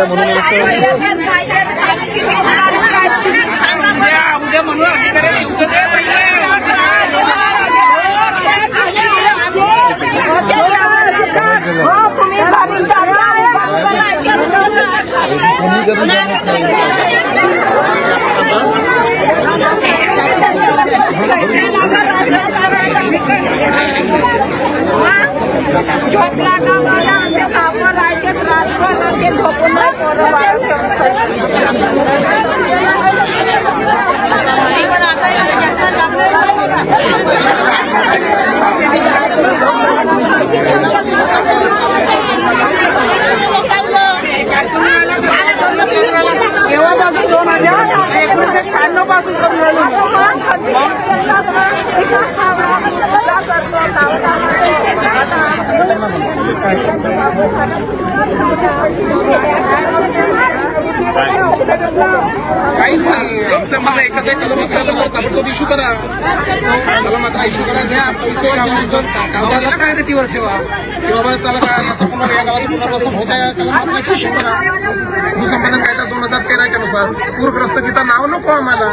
उद्या म्हणून उद्या म्हणून अधिकारी झोप लागा मला आमच्या कामावर राहायचेच रातभर ते झोपून तेव्हा बाजू 1996 पासून काहीच नाही. आमचं मला एकच एक ताबडतोब इश्यू करा. मला मात्र इश्यू करा. पैसे काय रेटीवर ठेवा किंवा बाबा चला काय असं पुन्हा या गावाला पुनर्वसन होत आहे का इश्यू करा. भूसंपादन कायदा 2013च्या नुसार पूरग्रस्त तिथं नाव नको आम्हाला.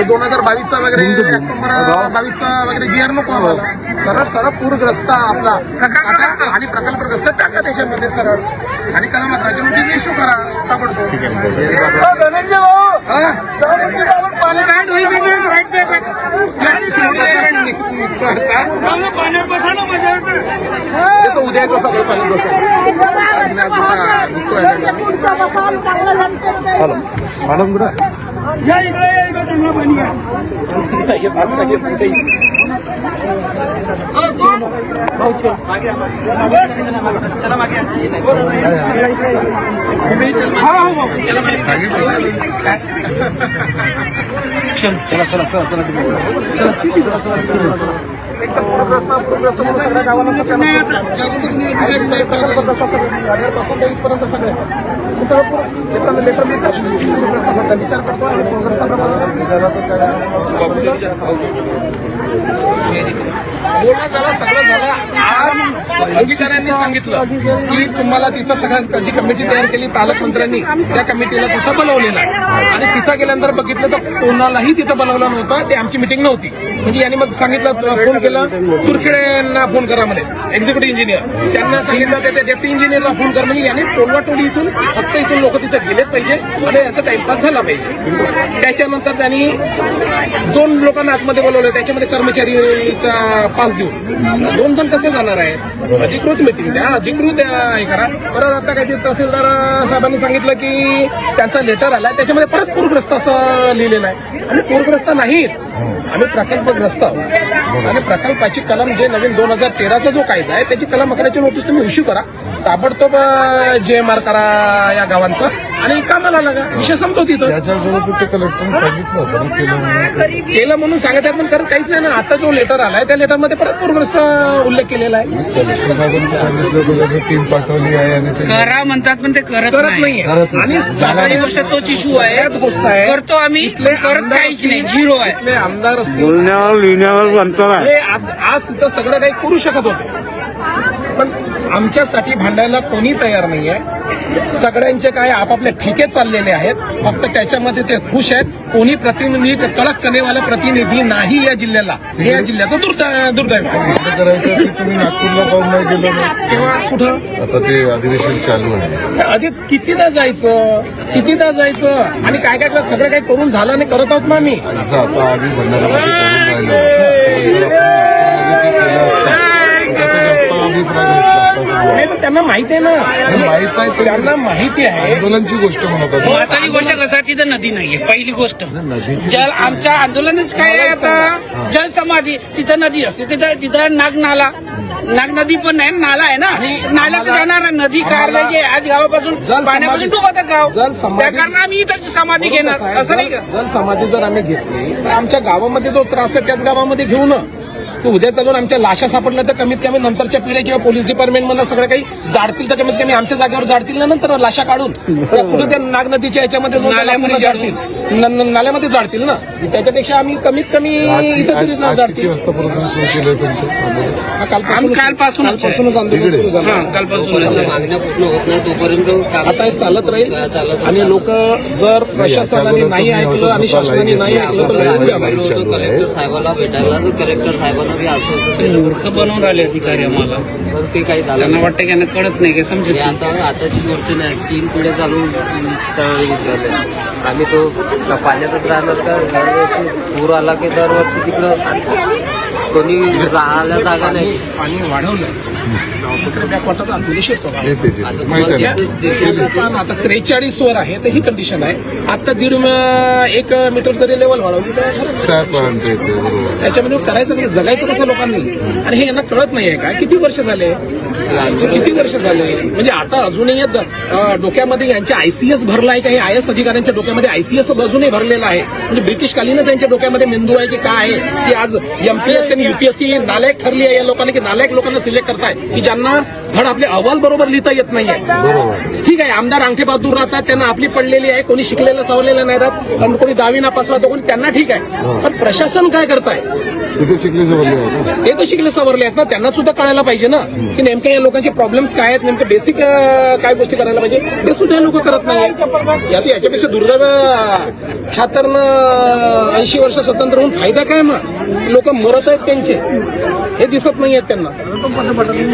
2022चा वगैरे ऑक्टोबर 22चा वगैरे जीआर नको आम्हाला. सरळ सरळ पूरग्रस्त आपला आणि प्रकल्पग्रस्त टाका त्याच्यामध्ये सरळ आणि कला मात्राची नोटीस इश्यू करा ताबडतोब. धनंजय तो उद्या येतो सगळं पाणी बसतो. सगळ्या गावाला इथपर्यंत सगळे सगळं लेटर मिळतात. पूरग्रस्ताबद्दल विचार करतो आणि बोलणं झालं सगळं झालं. आज अधिकाऱ्यांनी सांगितलं की तुम्हाला तिथं सगळ्या जी कमिटी तयार केली पालकमंत्र्यांनी त्या कमिटीला तिथं बोलवलेलं आहे आणि तिथं गेल्यानंतर बघितलं तर कोणालाही तिथं बोलवलं नव्हतं. ते आमची मिटिंग नव्हती. म्हणजे यांनी मग सांगितलं फोन केलं तुरखेडे यांना फोन करा म्हणे एक्झिक्युटिव्ह इंजिनियर. त्यांना सांगितलं ते डेप्टी इंजिनियरला फोन कर म्हणजे यांनी टोलवाटोली इथून फक्त इथून लोक तिथं गेलेच पाहिजे आणि याचा टाइमपास झाला पाहिजे. त्याच्यानंतर त्यांनी 2 लोकांना आतमध्ये बोलवलं. त्याच्यामध्ये कर्मचारीचा पास देऊन 2 जण कसे जाणार आहेत. अधिकृत मिटिंग द्या अधिकृत हे करा. परत आता काही तहसीलदार साहेबांनी सांगितलं की त्यांचा लेटर आला त्याच्यामध्ये परत पूरग्रस्त असं लिहिलेलं आहे आणि पूरग्रस्त नाहीत आम्ही प्रकल्पग्रस्त आहोत. आणि प्रकल्पाची कलम जे नवीन 2013चा जो कायदा आहे त्याची कलम 11ची नोटीस तुम्ही इश्यू करा. ताबडतोब JMR करा या गावांचा आणि कामाला लागा. विषय संपतो तिथं. केलं म्हणून सांगत आहेत पण करत काहीच नाही ना. आता जो लेटर आलाय त्या लेटरमध्ये परत पूरग्रस्त उल्लेख केलेला आहे. टीम पाठवली आहे आणि करा म्हणतात पण ते करत नाहीये. आणि सगळी गोष्ट तोच इश्यू आहे. गोष्ट आहे करतो आम्ही इथले करत काहीच नाही. झिरो आहे. इथले आमदार असतील लिहिण्यावर आज तिथं सगळं काही करू शकत होते पण आमच्यासाठी भांडायला कोणी तयार नाहीये. सगळ्यांचे काय आपापले ठेके चाललेले आहेत. फक्त त्याच्यामध्ये ते खुश आहेत. कोणी प्रतिनिधी कडक कनेवाला प्रतिनिधी नाही या जिल्ह्याला. हे या जिल्ह्याचं दुर्दैव करायचं की तुम्ही नागपूरला पाहून नाही गेलो तेव्हा कुठं आता ते अधिवेशन चालू आहे. अधिक कितीदा जायचं आणि काय काय सगळं काही करून झालं नाही करत आहोत ना आम्ही. जसं आता आम्ही भंडाऱ्यामध्ये करून राहिलो जर आपण ते केलं असतं त्याचा जास्त अभिप्राय घेतला असता. नाही पण त्यांना माहिती आहे ना. माहित आहे त्यांना माहिती आहे. आंदोलनची गोष्ट म्हणत होती. महत्वाची गोष्ट कसं तिथं नदी नाहीये. पहिली गोष्ट नदीची जल आमच्या आंदोलनच काय आहे आता जल समाधी तिथं नदी असते तिथं नाग नदी पण नाही नाला आहे ना. नाल्यात जाणार नदी कारल्याची आज गावापासून पाण्यापासून डुबत गाव. त्या कारण आम्ही इथं समाधी घेणार असं नाही का. जल समाधी जर आम्ही घेतली तर आमच्या गावामध्ये जो त्रास आहे त्याच गावामध्ये घेऊ ना. की उद्या चालून आमच्या लाशा सापडल्या तर कमीत कमी नंतरच्या पिढ्या किंवा पोलीस डिपार्टमेंटमधनं सगळं काही जाडतील तर कमीत कमी आमच्या जागेवर जाडतील ना नंतर लाशा काढून कुठे त्या नाग नदीच्या याच्यामध्ये नाल्यामध्ये जाडतील ना. त्याच्यापेक्षा आम्ही कमीत कमी इथं तरी किती जाडतील. वाजता प्रदर्शन सुरू केलंय तुमचं? कालपासूनच आंदोलन सुरू झालं. मागण्या पूर्ण होत नाही तोपर्यंत आता हे चालत राहील आणि लोक जर प्रशासनाने नाही ऐकलं आणि शासनाने नाही ऐकलं तर लढून द्या बाई. कलेक्टर साहेबांना भेटायला तर कलेक्टर साहेबांना बी आश्वासन केलं. मूर्ख बनवून राहिले अधिकारी आम्हाला. पण ते काही झालं त्यांना नाही. वाटतं की यांना कळत नाही की समजत हे नाही. आताची गोष्ट नाही. 3 पिढ्या चालून झाले. आम्ही तो पाण्यातच राहणार का? दरवर्षी पूर आला की दरवर्षी तिकडं कोणी राहायला जागा नाही. पाणी वाढवलं बॅकवॉटरचा निषेध करतो. येते आता माहिती आहे तुम्हाला ना? पण आता 43 वर आहे तर ही कंडिशन आहे. आता 1 मीटर जरी लेवल वाढवली तर त्यापर्यंत येते बरोबर. त्याच्यामध्ये करायचं कसं, जगायचं कसं लोकांनी, आणि हे यांना कळत नाहीये का? किती वर्ष झाले म्हणजे आता अजूनही डोक्यामध्ये यांच्या आयसीएस भरला आहे का? हे आयएस अधिकाऱ्यांच्या डोक्यामध्ये आयसीएस अजूनही भरलेला आहे. म्हणजे ब्रिटिशकालीनच त्यांच्या डोक्यामध्ये मेंदू आहे की काय आहे की आज एमपीएससी आणि युपीएससी नालायक ठरली आहे या लोकांना, की नालायक लोकांना सिलेक्ट करताय की ज्यांना धड आपले अहवाल बरोबर लिहिता येत नाहीये. ठीक आहे, आमदार अंगठे बहादूर राहतात, त्यांना आपली पडलेली आहे, कोणी शिकलेलं सवरलेलं नाही राहत, आणि कोणी 10वी नापास राहतो, कोणी त्यांना ठीक आहे. पण प्रशासन काय करताय? तिथे शिकले सवरले आहे ना. ते तर शिकले सवरले आहेत ना, त्यांना सुद्धा कळायला पाहिजे ना की नेमक्या या लोकांचे प्रॉब्लेम्स काय आहेत, नेमके बेसिक काय गोष्टी करायला पाहिजे ते सुद्धा हे लोक करत नाही. याच्यापेक्षा दुर्दैव 76 वर्ष स्वतंत्र होऊन फायदा काय? मग लोक मरत आहेत त्यांचे, हे दिसत नाही आहेत त्यांना.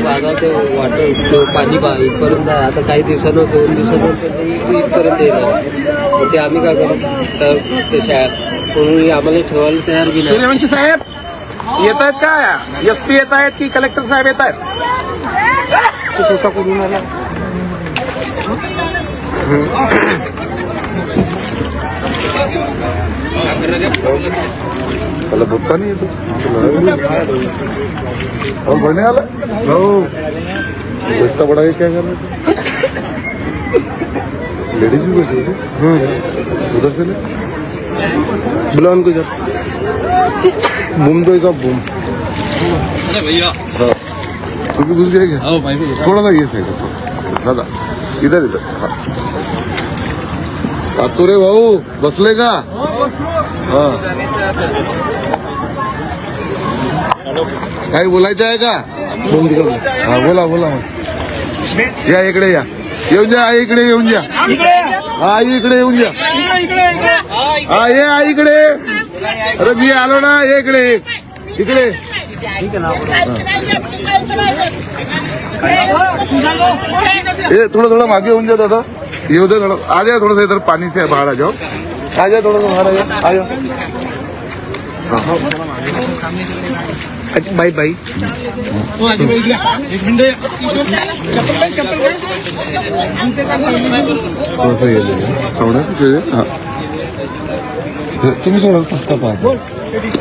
बागा ते वाटत पाणी इथपर्यंत आहे. आता काही दिवसानं 2 दिवसानंतर इथपर्यंत येणार. मग ते आम्ही काय करू? तर ते कोणी आम्हाला ठेवायला तयार बी नाही. सूर्यवंशी साहेब येत आहेत का? एसपी येत आहेत की कलेक्टर साहेब येत आहेत? त्याला बोलता नाही येतच. बने आला हो इतना बड़ा ये क्या कर रहे थे? लेडीज भी बैठी है उधर से ले बुला उनको इधर. बूम दो का बूम. अरे भैया हाँ तू भी घुस गया क्या? थोड़ा सा ये साइड दादा इधर इधर. हाँ तो रे भाऊ बसले का? हाँ काही बोलायचं आहे का? हा बोला बोला. या इकडे या, येऊन जा इकडे, येऊन जा. हा इकडे येऊन जा. हा ये आई इकडे. अरे मी आलो ना, ये इकडे इकडे. ये थोड़ा थोड़ा मागे येऊन जा दादा. येऊ दे थोड़ा. आ जाओ थोड़ा सा इधर पानी से बाहर आ जाओ. आ जाओ थोड़ा सा बाहर आ जाओ. बाई बाई थोडंसं गेलेलं सावड्या. हा तुम्ही सोडा फक्त पाहतो.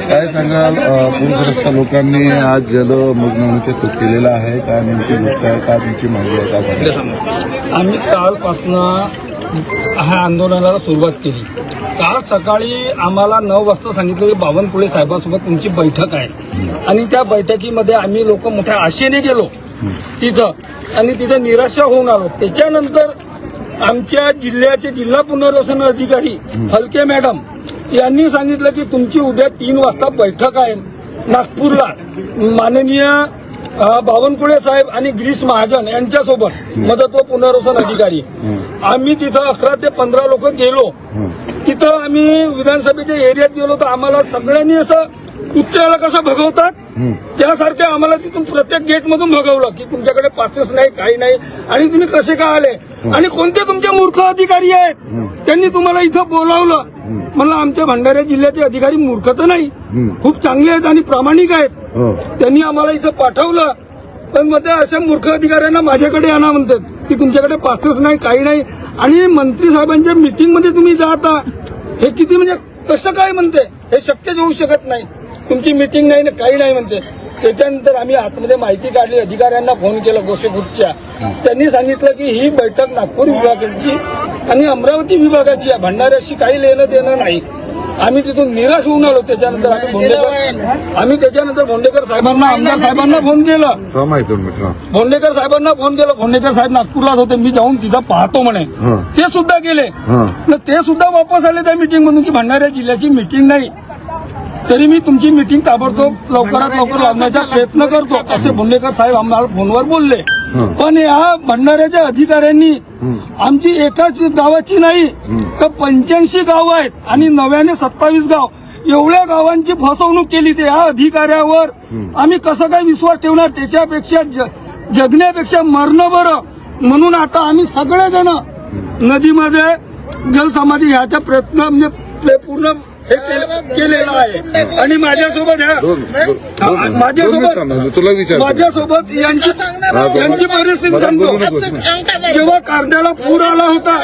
काय सांगाल पूरग्रस्त लोकांनी आज जलमग्न होण्याचे केलेलं आहे? काय नेमकी गोष्ट आहे? काय तुमची मागणी आहे? काय सांगा. आम्ही कालपासनं ह्या आंदोलनाला सुरुवात केली. काल सकाळी आम्हाला 9 वाजता सांगितलं की बावनकुळे साहेबांसोबत तुमची बैठक आहे, आणि त्या बैठकीमध्ये आम्ही लोक मोठ्या आशेने गेलो तिथं, आणि तिथं निराशा होऊन आलो. त्याच्यानंतर आमच्या जिल्ह्याचे जिल्हा पुनर्वसन अधिकारी हलके मॅडम यांनी सांगितलं की तुमची उद्या 3 वाजता बैठक आहे नागपूरला, माननीय बावनकुळे साहेब आणि गिरीश महाजन यांच्यासोबत मदत व पुनर्वसन अधिकारी. आम्ही तिथं 11 ते 15 लोक गेलो. तिथं आम्ही विधानसभेच्या एरियात गेलो तर आम्हाला सगळ्यांनी असं कुत्र्याला कसं भगवतात त्यासारखं आम्हाला तिथून प्रत्येक गेटमधून भगवलं की तुमच्याकडे पासेस नाही, काही नाही, आणि तुम्ही कसे काय आले, आणि कोणते तुमचे मूर्ख अधिकारी आहेत त्यांनी तुम्हाला इथं बोलावलं. म्हणलं आमच्या भंडारा जिल्ह्याचे अधिकारी मूर्ख तर नाही, खूप चांगले आहेत आणि प्रामाणिक आहेत. त्यांनी आम्हाला इथं पाठवलं. पण मग अशा मूर्ख अधिकाऱ्यांना माझ्याकडे आणा म्हणतात की तुमच्याकडे पासेस नाही, काही नाही, आणि मंत्री साहेबांच्या मीटिंगमध्ये तुम्ही जाता. हे किती म्हणजे कसं काय म्हणते? हे शक्यच होऊ शकत नाही. तुमची मीटिंग नाही ना, काही नाही म्हणते. त्याच्यानंतर आम्ही आतमध्ये माहिती काढली, अधिकाऱ्यांना फोन केला गोसेखुर्दच्या. त्यांनी सांगितलं की ही बैठक नागपूर विभागाची आणि अमरावती विभागाची आहे, भंडाऱ्याशी काही लेणं देणं नाही. आम्ही तिथून निराश होऊन आलो. त्याच्यानंतर आम्ही त्याच्यानंतर भोंडेकर साहेबांना, आमदार साहेबांना फोन केला. भोंडेकर साहेबांना फोन केला. भोंडेकर साहेब नागपूरलाच होते. मी जाऊन तिथं पाहतो म्हणे. ते सुद्धा गेले. ते सुद्धा वापस आले त्या मीटिंग मधून की भंडारा जिल्ह्याची मीटिंग नाही, तरी मी तुमची मीटिंग ताबडतोब लवकरात लवकर लावण्याचा प्रयत्न करतो असे भोंडेकर साहेब आम्हाला फोनवर बोलले. पण या भंडाऱ्याच्या अधिकाऱ्यांनी आमची एकाच गावाची नाही तर 85 गाव आहेत आणि नव्याने 27 गाव, एवढ्या गावांची फसवणूक केली. ते या अधिकाऱ्यावर आम्ही कसं काय विश्वास ठेवणार? त्याच्यापेक्षा जगण्यापेक्षा मरणं बरं. म्हणून आता आम्ही सगळेजण नदीमध्ये जलसमाधी ह्याचा प्रयत्न म्हणजे पूर्ण हे केलेलं आहे. आणि माझ्यासोबत यांची परिस्थिती सांगतो. जेव्हा कारद्याला पूर आला होता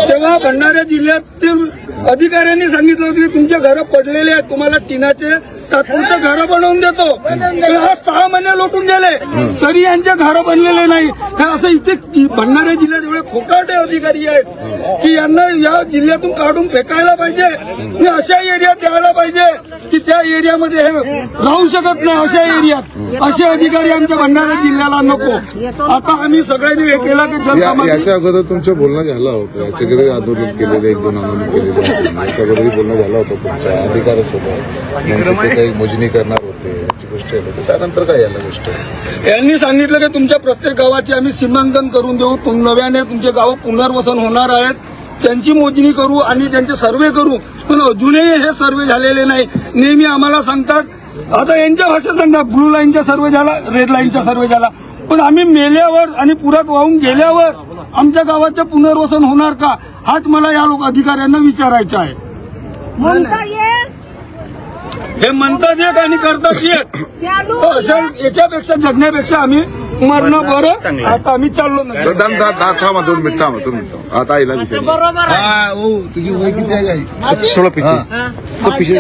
तेव्हा भंडारा जिल्ह्यातील अधिकाऱ्यांनी सांगितलं होतं की तुमचे घरं पडलेले आहेत, तुम्हाला टिनाचे तात्पुरते घरं बनवून देतो. हा 6 महिने लोटून गेले तरी यांचे घरं बनलेले नाही. हे असं इथे भंडारा जिल्ह्यात एवढे खोटारडे अधिकारी आहेत की यांना या जिल्ह्यातून काढून फेकायला पाहिजे. अशा एरियात द्यायला पाहिजे की त्या एरियामध्ये हे राहू शकत नाही. अशा एरियात असे अधिकारी आमच्या भंडारा जिल्ह्याला नको. आता आम्ही सगळ्यांनी हे केलं की याच्या अगोदर तुमचं बोलणं झालं होतं, याच्या अगोदर आंदोलन केलेलं, 1-2 आंदोलन केलेले, याच्या अगोदरही बोलणं झालं होतं तुमच्या अधिकाऱ्यासोबत. नेमकं ते काही मोजणी करणार होते याची गोष्ट आहे. त्यानंतर काय याला गोष्ट यांनी सांगितलं की तुमच्या प्रत्येक गावाची आम्ही सीमांकन करून देऊ, नव्याने तुमचे गाव पुनर्वसन होणार आहेत, त्यांची मोजणी करू आणि त्यांचे सर्वे करू. पण अजूनही हे सर्वे झालेले नाही. नेहमी आम्हाला सांगतात, आता यांच्या भाषेत सांगतात ब्लू लाईनचा सर्वे झाला, रेड लाईनचा सर्वे झाला. पण आम्ही मेल्यावर आणि पुरात वाहून गेल्यावर आमच्या गावाचं पुनर्वसन होणार का? हाच मला या लोक अधिकाऱ्यांना विचारायचं आहे. हे म्हणतात एक आणि करतात एक. अशा याच्यापेक्षा जगण्यापेक्षा आम्ही मरणं बरं. आता आम्ही चाललो नाही. थांबा 2 मिनिट थांबा. आता आईला विचार तुझी वय किती आहे? थोडं पिशे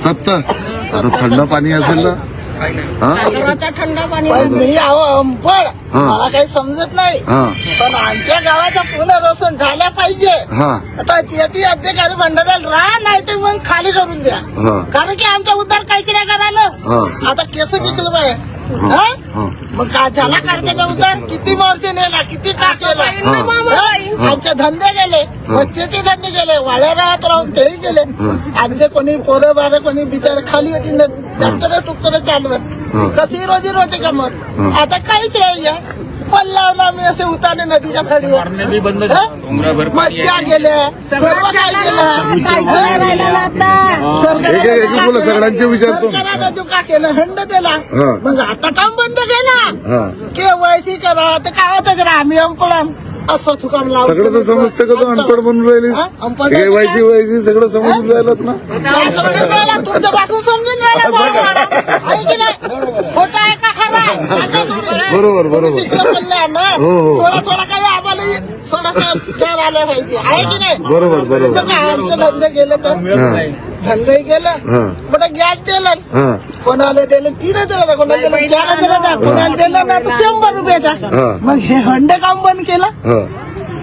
70. आता थंड पाणी असेल ना. थंड पाणी मी अंफळ मला काही समजत नाही. पण आमच्या गावाचं पुनर्वसन झालं पाहिजे. आता ती अधिकारी भंडाऱ्याला राहा नाही तर मग खाली करून द्या. कारण की आमच्या उद्धार काहीच नाही करायला. आता केस विकलं पाहिजे. मग काय झाला करण्याचा उद्धार? किती मोर्चे नेला, किती का केला? आमचे धंदे गेले, मच्छीचे धंदे गेले, वाड्या गावात राहून तेही गेले. आमचे कोणी पोरं बारं कोणी बिचार खाली होती ना, डॉक्टर टुक्कर चालवत कशी रोजी रोटी कमवत. आता काहीच नाही. पण लावला मी असे उतारले नदीच्या खाडीवर. मच्छ्या गेल्या, सर्व काय गेलं. सगळ्यांचे विचारतो का केलं हंड दिला. मग आता काम बंद केला. केवायसी करा तर काय करा आम्ही अंपळान असं चुकाम लावलं. सगळं तर समजतं का? तू अनपड बनून राहिली. केवायसी सगळं समजून राहिलं ना. तुमच्या पासून समजून राहिला. खोटा आहे का खरा? बरोबर बरोबर. थोडा थोडा काही आम्हाला थोडासा विचार आला पाहिजे. आहे की नाही? बरोबर बरोबर. आमचे धंदे गेले तर धंदे गेलं. मोठं गॅस दिलं, कोणाला दिलं 3,000, कोणाला दिलं 4,000, कोणाला दिलं ना 100 रुपयाचा. मग हे हंडे काम बंद केलं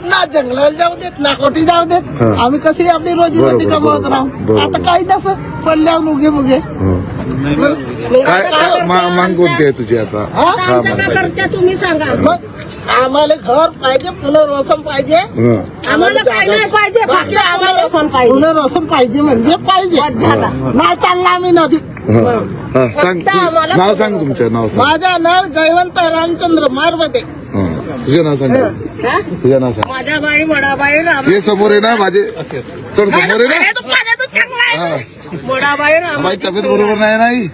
ना. जंगलाला जाऊ देत ना, कोटी जाऊ देत. आम्ही कशी आपली रोजीरोटी कमवत राहू. आता काही नसं पडल्यावर मुगे मुगे. काय मांग कोणती आहे तुझी आता? तुम्ही सांगा. मग आम्हाला घर पाहिजे, पुनर्वसन पाहिजे. आम्हाला काय नाही पाहिजे, बाकी आम्हाला पुनर्वसन पाहिजे म्हणजे पाहिजे. नाही चालला आम्ही नदी. सांग नाव, सांग तुमचं नाव सांग. माझं नाव जयवंत रामचंद्र मारवते. तुझं नाव सांग. तुझं नाव सांग. माझ्या बाई मोडाबाई हे समोर आहे ना माझे सर, समोर आहे ना. मोडाबाई बाई तब्येत बरोबर नाही नाही.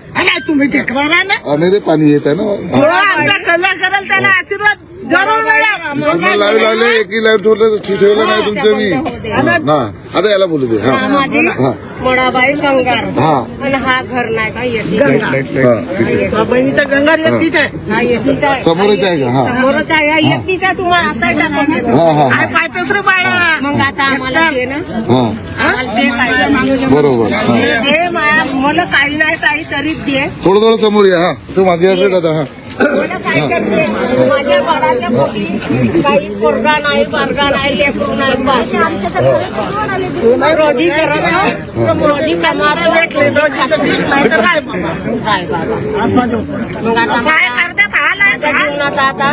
तुम्ही टेकणार आहे ना. आणि ते पाणी येत आहे ना. आमचा कल्याण कराल त्याला आशीर्वाद जरूर मिळेल. लाईव्ह लावले, एकही लाईव्ह ठेवलं नाही तुमचं मी. आता याला बोलू दे. मोडाबाई गंगार. आणि हा घर नाही का बहिणीचा गंगार एकटीच आहे. समोरच आहे का? समोरच आहे एकटीच आहे. तुम्हाला आता पाहतोस रे बाळा. मग आता आम्हाला दे ना. आम्हाला ते पाहिजे. बरोबर. हे मला काही नाही काहीतरी दे. थोडं थोडं समोर या. हा तू मागे असं दादा. हा मला काहीतरी दे. माझ्या बाळाच्या मुली काही पोरगा नाही बारगा नाही लेकरू नाही रोजी करत रोजी कमावत भेटले नाही तर काय बाबा असं मग आता काय करतात जीवनात आता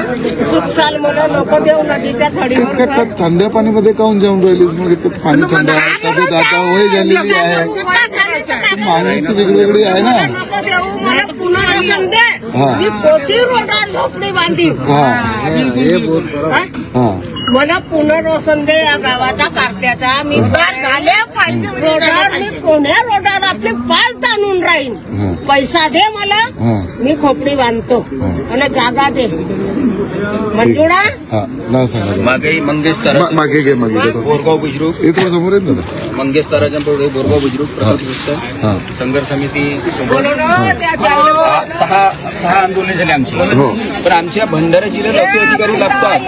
सुख साल मला नको देऊ नदीच्या थडीवर थंड्या पाणीमध्ये काहून जाऊन राहिलीस मग? इथं पाणी थंड आहे, तब्येत आता वय झालेली आहे, मागणीची वेगवेगळी आहे ना. नको देऊ मला पुनर्वसन दे. मी कोटी रोडावर झोपडी बांधली. मला पुनर्वसन दे या गावाचा कारत्याचा. मी झाल्या पाहिजे रोडावर मी कोण्या रोडावर आपले पाल ताणून राहीन. पैसा दे मला मी खोपडी बांधतो आणि जागा दे. मंजुळा मागे मंगेश तारा मागे घे मागे बोरगाव बुजुर्ग हे थोडं समोर येत दादा. मंगेश ताराच्या पुढे बोरगाव बुजुर्ग प्रसाद पुस्तक संघर्ष समिती सोबत सहा आंदोलने झाले आमची. पण आमच्या भंडारा जिल्ह्यात असे अधिकारी लागतात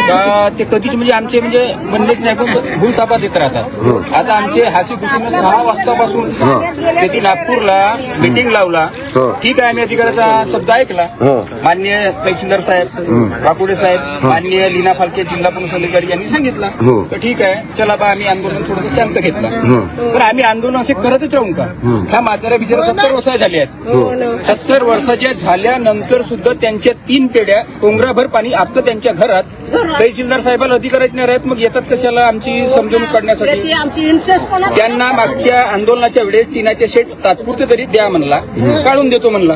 का ते कधीच म्हणजे आमचे म्हणजे म्हणलेच नाही पण भूलतापात येत राहतात. आता आमचे हासी कुसुम 6 वाजतापासून त्याची नागपूरला मिटिंग लावला. ठीक आहे आम्ही अधिकाऱ्याचा शब्द ऐकला. माननीय तहसीलदार साहेब वाकुडे साहेब माननीय लीना फालके जिल्हा पोलीस अधिकारी यांनी सांगितलं तर ठीक आहे चला बा आम्ही आंदोलन थोडंसं शांत घेतलं. पण आम्ही आंदोलन असे करतच राहू का? ह्या म्हाताऱ्या बिचारा 70 वर्ष झाले आहेत. 70 वर्षाच्या झाल्यानंतर सुद्धा त्यांच्या 3 पेढ्या डोंगराभर पाणी आता त्यांच्या घरात. तहसीलदार साहेबाला अधिकारीच नाही राहत मग येतात कशाला आमची समजून काढण्यासाठी. त्यांना मागच्या आंदोलनाच्या वेळेस टिनाचे शेट तात्पुरते तरी द्या म्हणला, काढून देतो म्हणला.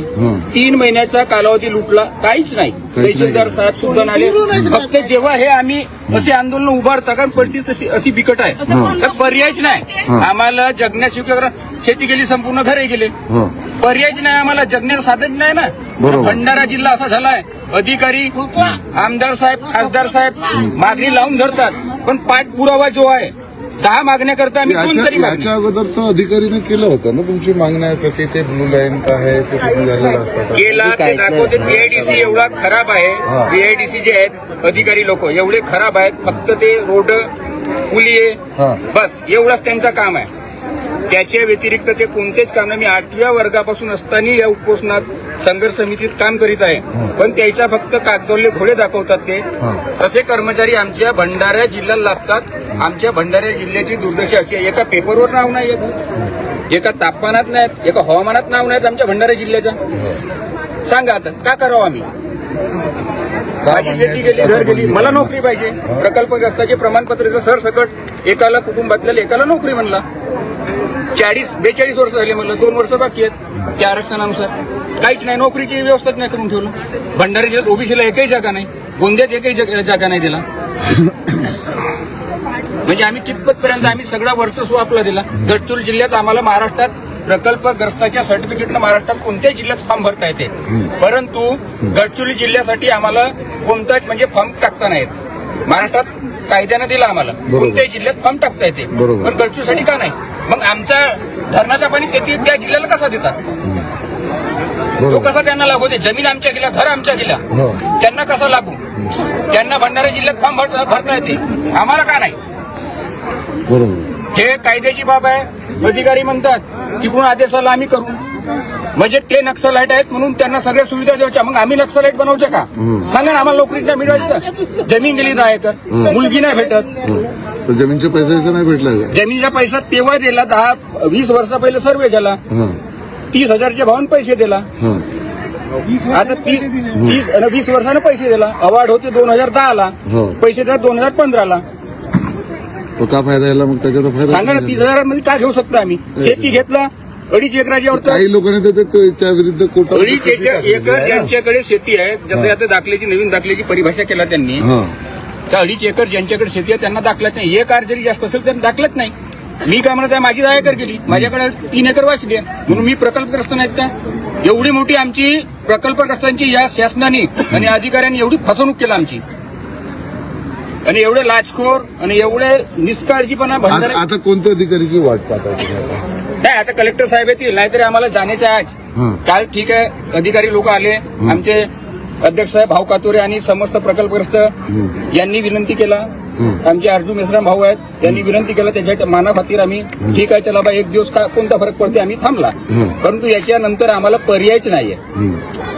3 महिन्याचा कालावधी लुटला, काहीच नाही. तहसीलदार साहेब सुद्धा आले. फक्त जेव्हा हे आम्ही असे आंदोलन उभारता कारण परिस्थिती अशी बिकट आहे तर पर्यायच नाही आम्हाला. जगण्याशिवाय शेती गेली, संपूर्ण घरे गेले, पर्यायच नाही आम्हाला. जगण्याचं साधन नाही ना. भंडारा जिल्हा असा झालाय अधिकारी आमदार साहेब खासदार साहेब मागणी लावून धरतात पण पाठपुरावा जो आहे 10 मागण्या करता आम्ही कोणतरी याच्या अगोदर तर अधिकारीने केलं होतं ना तुमची मागण्यासाठी. ते ब्लू लाईन काय आहे ते तुम्ही झालेलं असतं केला ते दाखवते. बीआयडीसी एवढा खराब आहे. बीआयडीसी जे आहेत अधिकारी लोक एवढे खराब आहेत. फक्त ते रोड पुलिये बस एवढंच त्यांचं काम आहे. त्याच्या व्यतिरिक्त ते कोणतेच काम नाही. मी 8व्या वर्गापासून असताना या उपोषणात संघर्ष समितीत काम करीत आहे पण त्याच्या फक्त कागदोले घोडे दाखवतात. ते असे कर्मचारी आमच्या भंडारा जिल्ह्याला लागतात. आमच्या भंडारा जिल्ह्याची दुर्दशा अशी आहे एका पेपरवर नाव नाही येत, एका तापमानात नाहीत, एका हवामानात नाव नाहीत आमच्या भंडारा जिल्ह्याच्या. सांगा आता का करावं आम्ही? माझी शेती गेली, घर गेली, मला नोकरी पाहिजे. प्रकल्पग्रस्ताचे प्रमाणपत्राचं सरसकट एकाला कुटुंबातल्या एकाला नोकरी म्हणला. 42 वर्ष झाली म्हणलं, 2 वर्ष बाकी आहेत त्या आरक्षणानुसार. काहीच नाही, नोकरीची व्यवस्थाच नाही करून ठेवलं. भंडारा जिल्ह्यात ओबीसीला एकही जागा नाही, गोंदियात एकही जागा नाही दिला. म्हणजे आम्ही कितपतपर्यंत आम्ही सगळा वर्चस्व आपला दिला. गडचिरोली जिल्ह्यात आम्हाला महाराष्ट्रात प्रकल्पग्रस्ताच्या सर्टिफिकेटनं महाराष्ट्रात कोणत्याही जिल्ह्यात फॉर्म भरता येते परंतु गडचिरोली जिल्ह्यासाठी आम्हाला कोणताच म्हणजे फॉर्म टाकता नाहीत. महाराष्ट्रात कायद्यानं दिला आम्हाला कोणत्याही जिल्ह्यात फॉर्म टाकता येते पण गडचिरोलीसाठी का नाही? मग आमचा धरणाचा पाणी त्या जिल्ह्याला कसा देतात? तो कसा त्यांना लागू दे? जमीन आमच्या गेल्या, घर आमच्या गेल्या, त्यांना कसा लागू? त्यांना भंडारा जिल्ह्यात फॉर्म भरता येते, आम्हाला का नाही? हे कायद्याची बाब आहे. अधिकारी म्हणतात तिकडून आदेशाला आम्ही करू म्हणजे ते नक्सलाईट आहेत म्हणून त्यांना सगळ्या सुविधा द्यायच्या. मग आम्ही नक्सलाईट बनवच्या का? सांगा ना आम्हाला. नोकरी नाही मिळवायचं, जमीन गेली 10 एकर, मुलगी नाही भेटत. जमीनच्या पैसा नाही भेटला. जमिनीचा पैसा तेव्हा दिला 10-20 वर्षा पहिले सर्वे झाला. 30,000च्या भावाने पैसे दिला. आता 20 वर्षानं पैसे दिला. अवॉर्ड होते 2010ला, पैसे द्या 2015ला. का फायदा याला मग? त्याचा फायदा सांगा ना. 30,000 मध्ये काय घेऊ शकतो आम्ही? शेती घेतला 2.5 एकराच्या काही लोकांनी त्याच्या विरुद्ध 2.5 एकर ज्यांच्याकडे शेती आहे, जसं आता दाखल्याची नवीन दाखल्याची परिभाषा केला त्यांनी. त्या 2.5 एकर ज्यांच्याकडे शेती आहे त्यांना दाखलाच नाही. 1 एकर जरी जास्त असेल त्यांना दाखलत नाही. मी काय म्हणत आहे माझी 10 एकर गेली, माझ्याकडे 3 एकर वाचली म्हणून मी प्रकल्पग्रस्त नाहीत का? एवढी मोठी आमची प्रकल्पग्रस्तांची या शासनाने आणि अधिकाऱ्यांनी एवढी फसवणूक केली आमची आणि एवढे लाचखोर आणि एवढे निष्काळजीपणा. आता कोणत्या अधिकारीची वाट पाहता? नाही आता कलेक्टर साहेब येतील, नाहीतरी आम्हाला जाण्याच्या आज काल ठीक आहे अधिकारी लोक आले, आमचे अध्यक्ष साहेब भाऊ कातोरे आणि समस्त प्रकल्पग्रस्त यांनी विनंती केला. आमचे अर्जुन मेश्राम भाऊ आहेत, त्यांनी विनंती केला. त्याच्या मानाखातीर आम्ही ठीक आहे चला बा एक दिवस कोणता फरक पडते आम्ही थांबला. परंतु याच्यानंतर आम्हाला पर्यायच नाहीये.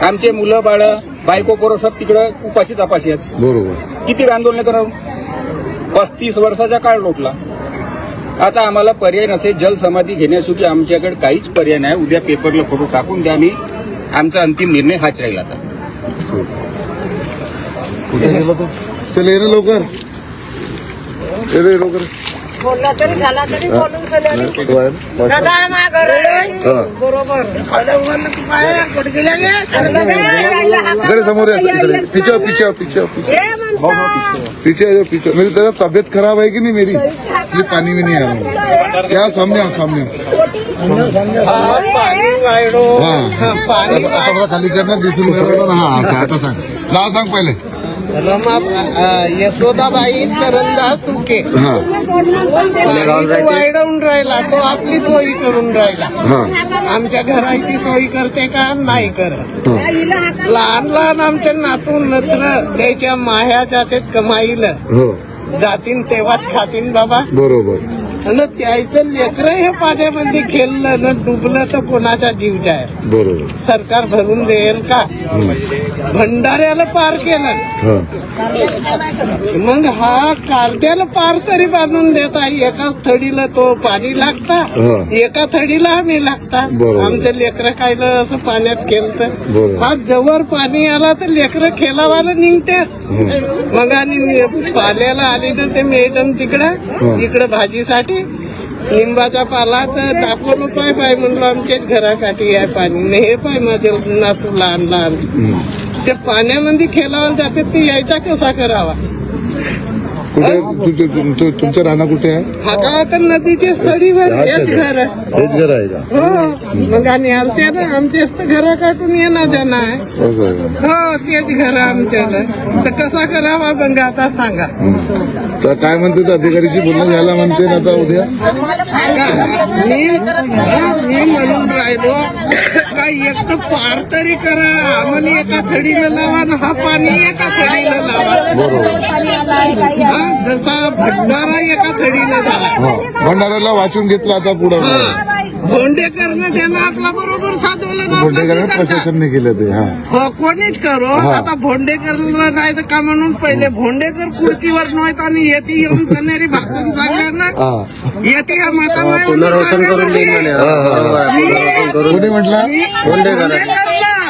आमचे मुलं बाळ बायको पोरं सब तिकडं उपाशी तपाशी आहेत. बरोबर. किती आंदोलन करून 35 वर्षाचा काळ लोटला. आता आम्हाला पर्याय नसेल जलसमाधी घेण्यासाठी आमच्याकडे काहीच पर्याय नाही. उद्या पेपरला फोटो टाकून द्या. आम्ही आमचा अंतिम निर्णय हाच राहील. आता कुठे गेला तो? चल ये रे लवकर, ये रे लवकर. बोलला तरी झाला तरी बोलून तो आहे ना? दादा मागं हा. बरोबर इकडे समोर या, इकडे पीछे पीछे पीछे पीछे पीछे आ जाओ, पीछे. मेरी तरफ तबीयत खराब है कि नहीं मेरी, इसलिए पानी में नहीं आ रहा हूँ. क्या सामने आओ, सामने आता खाली करना दिसून हा असं. आता सांग, नाव सांग पहिले. यशोदाबाई करंदास सुके हा वाढवून राहिला तो आपली सोयी करून राहिला. हा आमच्या घराची सोयी करते का नाही करत. लहान लहान आमचे नातून नत्र त्याच्या माह्या जातेत कमाईला हो जातीन तेव्हाच खातीन बाबा. बरोबर. आणि त्याचं लेकरं हे पाण्यामध्ये खेळलं न डुबलं तर कोणाचा जीव जाय. बरोबर. सरकार भरून देईल का. भंडाऱ्याला पार केलं हा मग हा कारत्याला पार तरी बांधून देता. एकाच थडीला तो पाणी लागता, हा. एका थडीला आम्ही लागता. बरोबर. आमचं लेकरं खायला असं पाण्यात खेळतं. बरोबर. हा जवळ पाणी आला तर लेकरं खेळावाला निघतात. मग आणि पाल्याला आली तर ते मॅडम तिकडं इकडं भाजीसाठी लिंबाचा पाला तर ₹10 पाय म्हणलो आमच्याच घरासाठी आहे पाणी. नाही हे पाय माझे नातू लहान लहान ते पाण्यामध्ये खेळायला जाते. ते यायचा कसा करावा. कुठे तुमचं राहणं कुठे आहे? हा का तर नदीच्या स्थळीवर हेच घर आहे. हेच घर आहे का? हो मग आणि आलते ना आमचेच तर घर काढून येणं जाणं आहे. असं आहे का? हो तेच घर आमच्याला. तर कसा करावा मग आता सांगा. तर काय म्हणते ते अधिकारीशी बोलणं झालं म्हणते ना आता उद्या. मी म्हणून राहिलो का एक तर पार तरी करा. आम्हाला एका थडीला लावा ना हा पाणी एका थडीला लावा. बरोबर. जसा भंडारा एका थडीला झाला. हा भंडाऱ्याला वाचून घेतलं आता पुढं. भोंडेकरनं त्यानं आपला बरोबर साधवलं ना. भोंडेकरांना प्रशासनने केलं ते. हा हो कोणीच करो. आता भोंडेकरला नाही तर का म्हणून पहिले भोंडेकर खुर्चीवर नव्हत आणि येते येऊन जाणारी भाषण सांगणार ना. हा येते हा माता पुनर्वसन करून देईन म्हणे. कोणी म्हटलं?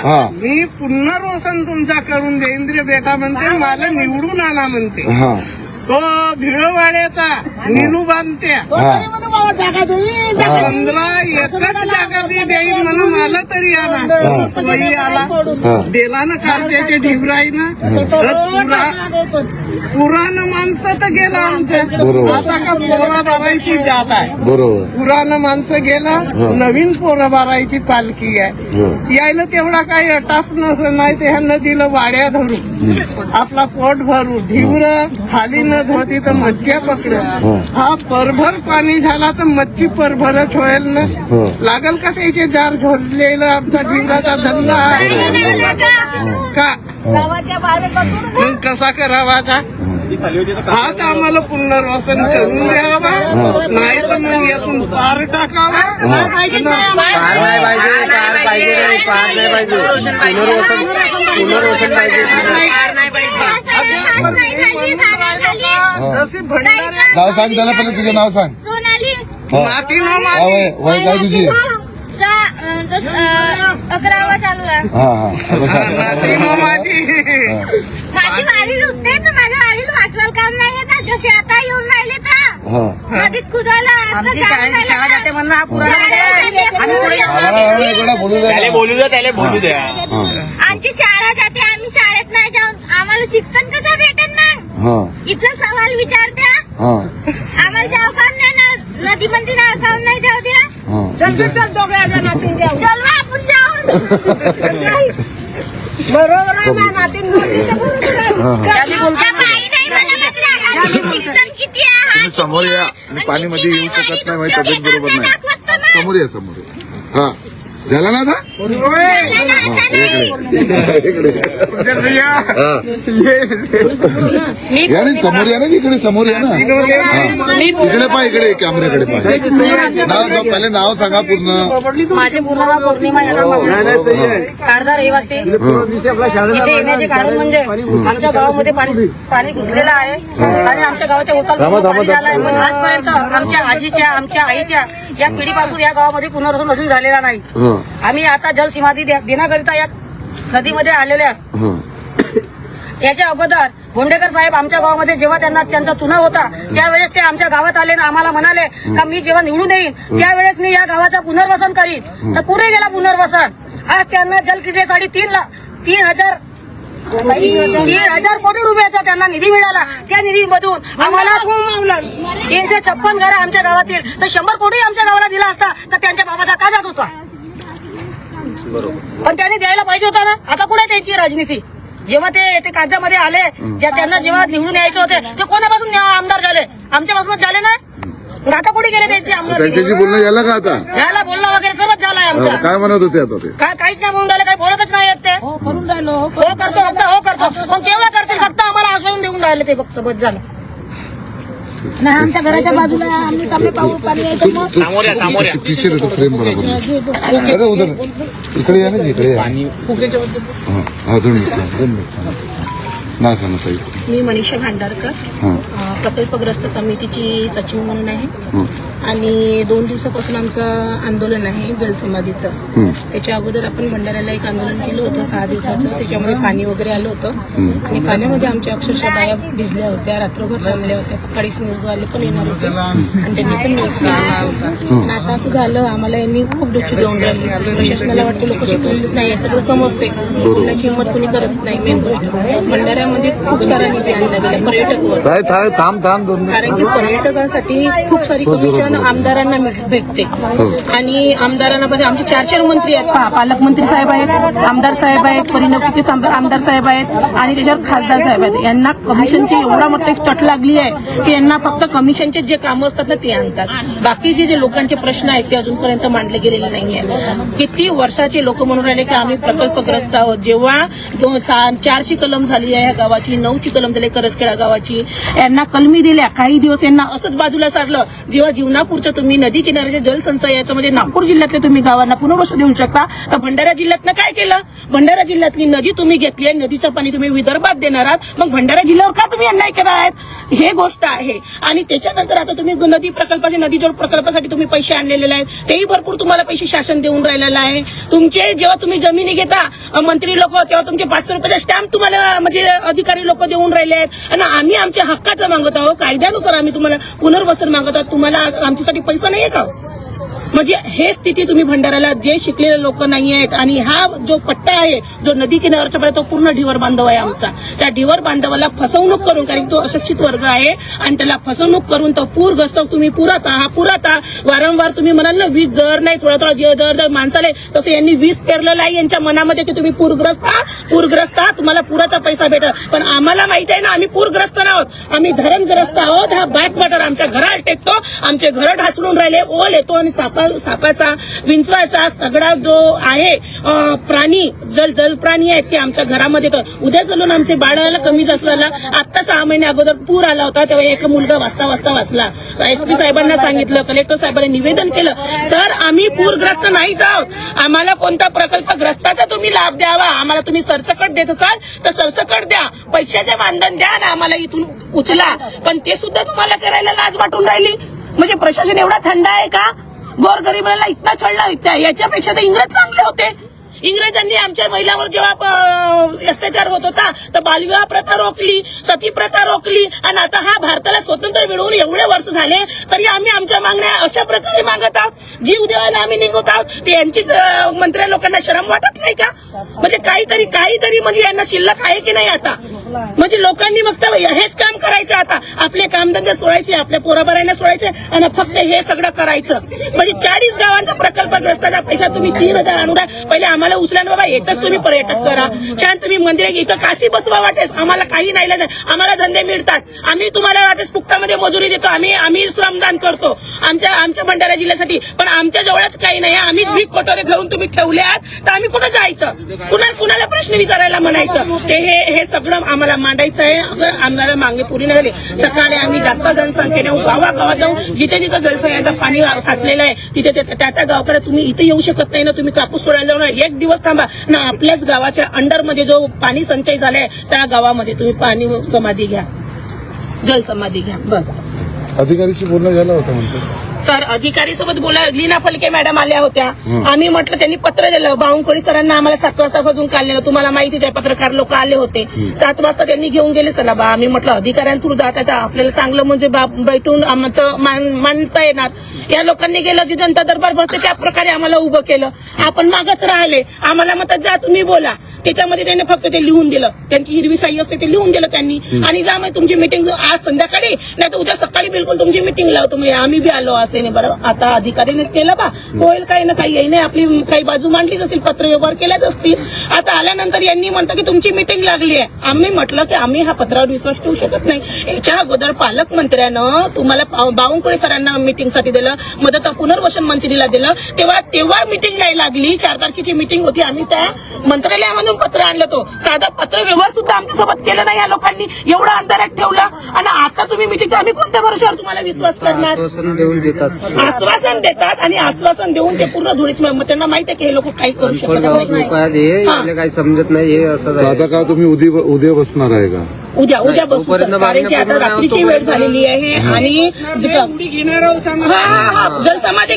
हा. मी पुनर्वसन तुमचा करून दे. इंद्रिय बेटा म्हणते मला निवडून आला म्हणते. हा तो भिडवाड्याचा निलू बांधत्या. हा 15 एकर जागा बी देईन म्हणून मला तरी आला. तोही आला दिला ना कारत्याच्या ढिबराईनं. पुराण माणसं तर गेला आमच्या. आता का पोरा भरायची जात आहे. बरोबर. पुराण माणसं गेला. नवीन पोरं भरायची पालखी आहे. यायला तेवढा काही अटाप नसं नाही. ते ह्या नदीला वाड्या धरू आपला पोट भरू ढिबर खाली नद होती तर मच्छ्या पकड. हा परभर पाणी झाला तर मच्छी परभरच होईल ना. लागल का त्याचे जार झोडलेलं आमचा ढिबराचा धंदा आहे का. मग कसा करावा का. हाच आम्हाला पुनर्वसन करून द्यावा. नाही तर मग यातून पार टाकावा. पार नाही पाहिजे, पार पाहिजे नाही, पार नाही पाहिजे. पुनर्वसन पाहिजे. जशी भंडाऱ्या नाव सांग त्याला पहिले, तुझं नाव सांग. सोनाली माती न हा, वय काय तुझी? 11वा चालू आहे. हा हा आता सांग. माती न माझी. माझी वाडी रुतते तर माझ्या वाडीत वाचवायला काम नाही येतात. जसे आता येऊन राहिले तर हा नदीत कुदायला शाळा जाते म्हणून हा पुरा बोलू द्या. आमची शाळा जाते. आम्ही शाळेत नाही जाऊन आम्हाला शिक्षण कसं भेटेल मग. हा इथला सवाल विचारत्या. हा आम्हाला जाऊ काम नाही ना नदीमध्ये ना काम नाही जाऊ द्या. चलवा आपण जाऊ. बरोबर आहे ना नातीन त्या बाई नाही मला म्हटलं. आमचं शिक्षण किती आहे हा तुम्ही समोर या. मी पाणीमध्ये येऊ शकत नाही, माझी तब्येत बरोबर नाही. समोर या, समोर या. हा झाला ना आता. नाही. इकडे या नाही, समोर या ना, इकडे समोर या ना. इकडे पाय, इकडे कॅमेऱ्याकडे पाय. पहिले नाव सांगा पूर्ण. माझे पूर्ण नाव पौर्णिमा यादव, कारदा रहिवासी. इथे येण्याचे कारण म्हणजे आमच्या गावामध्ये पाणी घुसलेलं आहे आणि आमच्या गावाच्या उतार पाणी झालं आहे. पण आजपर्यंत आमच्या आजीच्या, आमच्या आईच्या या पिढीपासून या गावामध्ये पुनर्वसन अजून झालेला नाही. आम्ही आता जलसमाधी देण्याकरिता या नदीमध्ये आलेले आहोत. याच्या अगोदर भोंडेकर साहेब आमच्या गावामध्ये जेव्हा त्यांचा चुनाव होता त्यावेळेस ते आमच्या गावात आले ना आम्हाला म्हणाले का मी जेव्हा निवडून येईन त्यावेळेस मी या गावाचं पुनर्वसन करीन. तर कुठे गेला पुनर्वसन? आज त्यांना जलक्रीडेसाठी 3,000 कोटी रुपयाचा त्यांना निधी मिळाला. त्या निधीमधून आम्हाला 356 घरं आमच्या गावातील, तर 100 कोटी आमच्या गावाला दिला असता तर त्यांच्या बाबाचा का जात होता? पण त्यांनी द्यायला पाहिजे होता ना. आता कुठे त्यांची राजनीती? जेव्हा ते कागदामध्ये आले, त्यांना जेव्हा निवडून यायचे होते ते कोणापासून आमदार झाले? आमच्यापासूनच झाले ना. आता कुठे गेले त्यांचे आमदार? त्यांच्याशी बोलणं झालं का आता? याला बोलणं वगैरे सर्वच झालंय आमच्या. काय म्हणत होते आता ते? काहीच नाही बोलून राहिले, काही बोलतच नाही येत ते. हो करून राहिलो, हो करतो, हो करतो. पण केव्हा करतील? फक्त आम्हाला आश्वासन देऊन राहिले ते फक्त. बस झालं नाही. आमच्या घराच्या बाजूला आम्ही कमी पाऊस पाणी यायचं मग पिक्चर येतो फ्रेम बरोबर. उधर इकडे या ना, इकडे या. हा 2 मिनिट ना सांगा ताई. मी मनीषा भांडारकर, प्रकल्पग्रस्त समितीची सचिव म्हणून आहे. आणि 2 दिवसापासून आमचं आंदोलन आहे जलसमाधीचं. त्याच्या अगोदर आपण भंडाऱ्याला एक आंदोलन केलं होतं 6 दिवसाचं. त्याच्यामध्ये पाणी वगैरे आलं होतं आणि पाण्यामध्ये आमच्या अक्षरशः बाया भिजल्या होत्या, रात्रभर थांबल्या होत्या. सकाळीच न्यूजवाले पण येणार होते आणि त्यांनी पण न्यूज केली. आणि आता असं झालं, आम्हाला यांनी खूप दुःखी देऊन राहिली. प्रशासनाला वाटतं लोक शिकलेली नाही, सगळं समजते, बोलण्याची हिंमत कोणी करत नाही. मेन गोष्ट भंडाऱ्यामध्ये खूप सारा निधी आणला गेला पर्यटकवर. कारण की पर्यटकांसाठी खूप सारी कमिशन आमदारांना भेटते. आणि आमदारांना आमचे 4 मंत्री आहेत. पालकमंत्री साहेब आहेत, आमदार साहेब आहेत, परिणोपित आमदार साहेब आहेत आणि त्याच्यावर खासदार साहेब आहेत. यांना कमिशनची एवढा मोठा एक चट लागली आहे की यांना फक्त कमिशनचे जे कामं असतात ना ते आणतात. बाकी जे लोकांचे प्रश्न आहेत ते अजूनपर्यंत मांडले गेलेले नाहीये. किती वर्षाचे लोक म्हणून राहिले की आम्ही प्रकल्पग्रस्त आहोत. जेव्हा 4ची कलम झाली आहे ह्या गावाची, 9ची कलम झाली करसखेडा गावाची, यांना कलमी दिल्या. काही दिवस यांना असंच बाजूला सारलं. जेव्हा जीवनापूरच्या तुम्ही नदी किनाऱ्याच्या जलसंचयाचं म्हणजे नागपूर जिल्ह्यातल्या तुम्ही गावांना पुनर्वसन देऊ शकता, तर भंडारा जिल्ह्यातनं काय केलं? भंडारा जिल्ह्यातली नदी तुम्ही घेतली आहे, नदीचं पाणी तुम्ही विदर्भात देणार आहात, मग भंडारा जिल्ह्यावर का तुम्ही अन्याय केला आहेत? हे गोष्ट आहे. आणि त्याच्यानंतर आता तुम्ही नदी प्रकल्पाचे, नदी जोड प्रकल्पासाठी तुम्ही पैसे आणलेले आहेत, तेही भरपूर तुम्हाला पैसे शासन देऊन राहिलेलं आहे. तुमचे जेव्हा तुम्ही जमिनी घेता मंत्री लोक, तेव्हा तुमचे 500 रुपयाचा स्टॅम्प तुम्हाला म्हणजे अधिकारी लोक देऊन राहिले आहेत. आणि आम्ही आमच्या हक्काचं मागत आहोत, कायद्यानुसार आम्ही तुम्हाला पुनर्वसन मागत आहोत. तुम्हाला आमच्यासाठी पैसा नाहीये का? म्हणजे हे स्थिती तुम्ही भंडाऱ्याला जे शिकलेले लोक नाही आहेत. आणि हा जो पट्टा आहे जो नदी किनाऱ्याच्या पर्यंत तो पूर्ण ढिवर बांधव आहे आमचा. त्या ढिवर बांधवाला फसवणूक करून, कारण तो अशिक्षित वर्ग आहे आणि त्याला फसवणूक करून तो पूरग्रस्त तुम्ही पुराता वारंवार तुम्ही म्हणाल ना वीज जर नाही थोडा जर माणसाले, तसं यांनी वीज पेरलेलं आहे यांच्या मनामध्ये की तुम्ही पूरग्रस्त तुम्हाला पुराचा पैसा भेटल. पण आम्हाला माहिती आहे ना आम्ही पूरग्रस्त आहोत, आम्ही धरणग्रस्त आहोत. हा बॅक वॉटर आमच्या घरात टेकतो, आमचे घर ढासळून राहिले, ओल येतो आणि सापाचा, विंचवाचा सगळा जो आहे प्राणी, जल प्राणी आहेत ते आमच्या घरामध्ये येतो. उद्या चलून आमचे बाळाला कमी असलेला आता 6 महिने अगोदर पूर आला होता, तेव्हा एक मुलगा वाचला. SP साहेबांना सांगितलं, कलेक्टर साहेबांनी निवेदन केलं, सर आम्ही पूरग्रस्त नाहीच आहोत, आम्हाला कोणता प्रकल्पग्रस्ताचा तुम्ही लाभ द्यावा, आम्हाला तुम्ही सरसकट देत असाल तर सरसकट द्या, पैशाचे मानधन द्या ना आम्हाला इथून उचला. पण ते सुद्धा तुम्हाला करायला लाज वाटून राहिली. म्हणजे प्रशासन एवढा थंड आहे का? गोरगरिबांना इतका छळला. याच्यापेक्षा तर इंग्रज चांगले होते. इंग्रजांनी आमच्या महिलांवर जेव्हा अत्याचार होत होता तर बालविवाह प्रथा रोखली, सती प्रथा रोखली. आणि आता हा भारताला स्वतंत्र मिळवून एवढे वर्ष झाले तरी आम्ही आमच्या मागण्या अशा प्रकारे मागत आहोत. जीव देवायला आम्ही निघत आहोत. ते यांचीच मंत्री लोकांना शरम वाटत नाही का? म्हणजे काहीतरी म्हणजे यांना शिल्लक आहे की नाही आता? म्हणजे लोकांनी मग तर हेच काम करायचं आता, आपले कामधंदे सोडायचे, आपल्या पोराबारांना सोडायचे आणि फक्त हे सगळं करायचं. म्हणजे 40 गावांचा प्रकल्पग्रस्ताचा पैसा तुम्ही 3,000 आणून पहिले आम्हाला उचला बाबा, येतच तुम्ही पर्यटक करा, छान तुम्ही मंदिर इथं काशी बसवा वाटेस, आम्हाला काही नाही लागत, आम्हाला धंदे मिळतात, आम्ही तुम्हाला वाटेस फुकटामध्ये मजुरी देतो, आम्ही श्रमदान करतो आमच्या भंडारा जिल्ह्यासाठी, पण आमच्या जवळच काही नाही. आम्हीच भीक कोटोरे घेऊन तुम्ही ठेवले आहात तर आम्ही कुठं जायचं, कुणाला प्रश्न विचारायला म्हणायचं. हे सगळं आम्हाला मांडायचं आहे. अगर आम्हाला मागणी पूर्ण झाली, सकाळी आम्ही जास्त जनसंख्येने गावागावात जाऊन जिथे जिथे जलसयाचं पाणी साचलेलं आहे तिथे त्या गावकडे तुम्ही इथे येऊ शकत नाही ना, तुम्ही कापूस सोडायला जाऊन एक दिवस थांबा ना, आपल्याच गावाच्या अंडरमध्ये जो पाणी संचय झालाय त्या गावामध्ये तुम्ही पाणी समाधी घ्या, जलसमाधी घ्या. बस. अधिकारीशी बोलणं झालं होतं म्हणतो सर, अधिकारी सोबत बोला, लीना फलके मॅडम आल्या होत्या. आम्ही म्हटलं, त्यांनी पत्र दिलं बावनकुळे सरांना, आम्हाला 7 वाजता पासून काढलेलं, तुम्हाला माहितीच आहे, पत्रकार लोक आले होते. 7 वाजता त्यांनी घेऊन गेले. चला बा, आम्ही म्हटलं अधिकाऱ्यांथ्रू जात आहे आपल्याला चांगलं म्हणजे बैठून आमचं मानता येणार. या लोकांनी गेलं, जी जनता दरबार भरते त्या प्रकारे आम्हाला उभं केलं. आपण मागच राहिले, आम्हाला म्हणतात जा तुम्ही बोला. त्याच्यामध्ये त्यांनी फक्त ते लिहून दिलं, त्यांची हिरवी शाही असते ते लिहून दिलं त्यांनी, आणि जा मग तुमची मिटिंग आज संध्याकाळी नाही तर उद्या सकाळी बिलकुल तुमची मिटिंग लावतो. म्हणजे आम्ही बी आलो असे नाही. बरं, आता अधिकाऱ्याने केलं बा, होईल काही ना काही, नाही आपली काही बाजू मांडलीच असेल, पत्र व्यवहार केल्याच असतील. आता आल्यानंतर यांनी म्हणतं की तुमची मिटिंग लागली आहे. आम्ही म्हटलं की आम्ही हा पत्रावर विश्वास ठेवू शकत नाही. याच्या अगोदर पालकमंत्र्यानं तुम्हाला बावनकुळे सरांना मिटिंगसाठी दिलं, मदत पुनर्वसन मंत्रीला दिलं, तेव्हा मिटिंग नाही लागली. 4 तारखेची मिटिंग होती, आम्ही त्या मंत्रालयामधून पत्र आणलं, तो साधा पत्र व्यवहार सुद्धा आमच्यासोबत केलं नाही या लोकांनी, एवढं अंतरात ठेवलं. आणि आता तुम्ही मिटिंगचा आम्ही कोणत्या भरोशावर तुम्हाला विश्वास करणार? आश्वासन देतात आणि आश्वासन देऊन ते पूर्ण धुळीच. त्यांना माहिती आहे की हे लोक काही करू शकत नाही, काही समजत नाही. हे असं आता का तुम्ही उद्या बसणार आहे का? उद्या बसू, कारण की आता रात्रीची वेळ झालेली आहे आणि जलसमाधी घेणार आहोत. जलसमाधी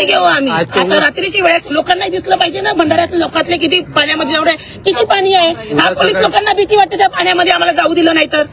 घेऊ आम्ही आता रात्रीची वेळ. लोकांना दिसलं पाहिजे ना भंडाऱ्यातल्या लोकांतले किती पाण्यामध्ये जेवढे किती पाणी आहे. पोलीस लोकांना भीती वाटते त्या पाण्यामध्ये आम्हाला जाऊ दिलं नाही तर.